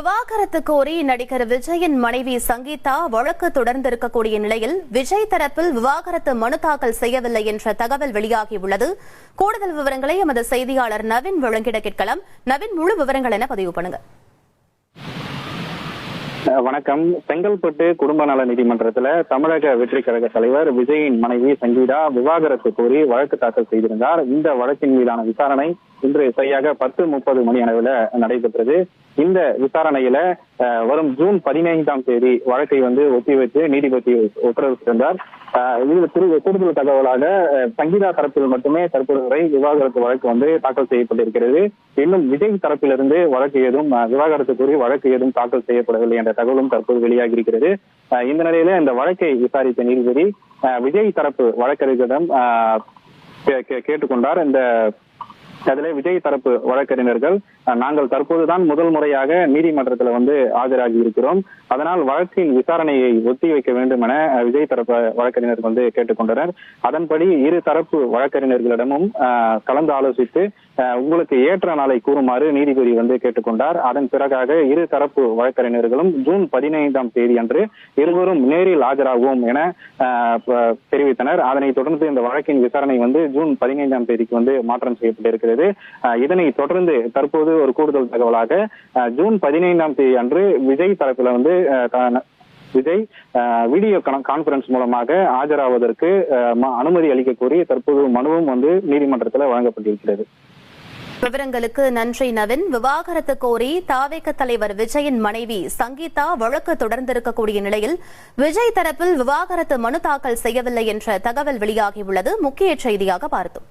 விவாகரத்து கோரி நடிகர் விஜயின் மனைவி சங்கீதா வழக்கு தொடர்ந்திருக்கக்கூடிய நிலையில் விஜய் தரப்பில் விவாகரத்து மனு தாக்கல் செய்யவில்லை என்ற தகவல் வெளியாகியுள்ளது. கூடுதல் விவரங்களை எமது செய்தியாளர் நவீன் வழங்கிட கேட்கலாம். நவீன், முழு விவரங்கள் என பதிவு பண்ணுங்க. வணக்கம். செங்கல்பட்டு குடும்ப நல நீதிமன்றத்தில் தமிழக வெற்றி கழக தலைவர் விஜயின் மனைவி சங்கீதா விவாகரத்து கோரி வழக்கு தாக்கல் செய்திருந்தார். இந்த வழக்கின் மீதான விசாரணை இன்று சரியாக 10:30 மணி அளவில் நடைபெற்றது. இந்த விசாரணையில வரும் ஜூன் 15ஆம் தேதி வழக்கை ஒத்திவைத்து நீதிபதி உத்தரவிட்டிருந்தார். இதில் கூடுதல் தகவலாக சங்கீதா தரப்பில் மட்டுமே தற்போது வரை விவாகரத்து வழக்கு தாக்கல் செய்யப்பட்டிருக்கிறது. இன்னும் விஜய் தரப்பிலிருந்து வழக்கு ஏதும் விவாகரத்து கோரி வழக்கு ஏதும் தாக்கல் செய்யப்படவில்லை என்ற தகவலும் தற்போது வெளியாகி இருக்கிறது. இந்த நிலையில இந்த வழக்கை விசாரித்த நீதிபதி விஜய் தரப்பு வழக்கறிஞரிடம் கேட்டுக்கொண்டார். அதில் விஜய் தரப்பு வழக்கறிஞர்கள் நாங்கள் தற்போதுதான் முதல் முறையாக நீதிமன்றத்தில் ஆஜராகி இருக்கிறோம், அதனால் வழக்கின் விசாரணையை ஒத்திவைக்க வேண்டும் என விஜய் தரப்பு வழக்கறிஞர்கள் கேட்டுக்கொண்டனர். அதன்படி இரு தரப்பு வழக்கறிஞர்களிடமும் கலந்து ஆலோசித்து உங்களுக்கு ஏற்ற நாளை கூறுமாறு நீதிபதி கேட்டுக்கொண்டார். அதன் பிறகாக இரு தரப்பு வழக்கறிஞர்களும் ஜூன் 15ஆம் தேதி அன்று இருவரும் நேரில் ஆஜராகுவோம் என தெரிவித்தனர். அதனைத் தொடர்ந்து இந்த வழக்கின் விசாரணை ஜூன் 15ஆம் தேதிக்கு மாற்றம் செய்யப்பட்டிருக்கிறது. இதனை தொடர்ந்து தற்போது ஒரு கூடுதல் தகவலாக ஜூன் 15ஆம் தேதி அன்று விஜய் தரப்பில் விஜய் வீடியோ கான்பரன்ஸ் மூலமாக ஆஜராவதற்கு அனுமதி அளிக்க கோரி தற்போது மனுவும் நீதிமன்றத்தில் வழங்கப்பட்டிருக்கிறது. விவரங்களுக்கு நன்றி நவீன். விவாகரத்து கோரி தாவேக தலைவர் விஜயின் மனைவி சங்கீதா வழக்கு தொடர்ந்திருக்கக்கூடிய நிலையில் விஜய் தரப்பில் விவாகரத்து மனு தாக்கல் செய்யவில்லை என்ற தகவல் வெளியாகியுள்ளது. முக்கிய செய்தியாக பார்த்தோம்.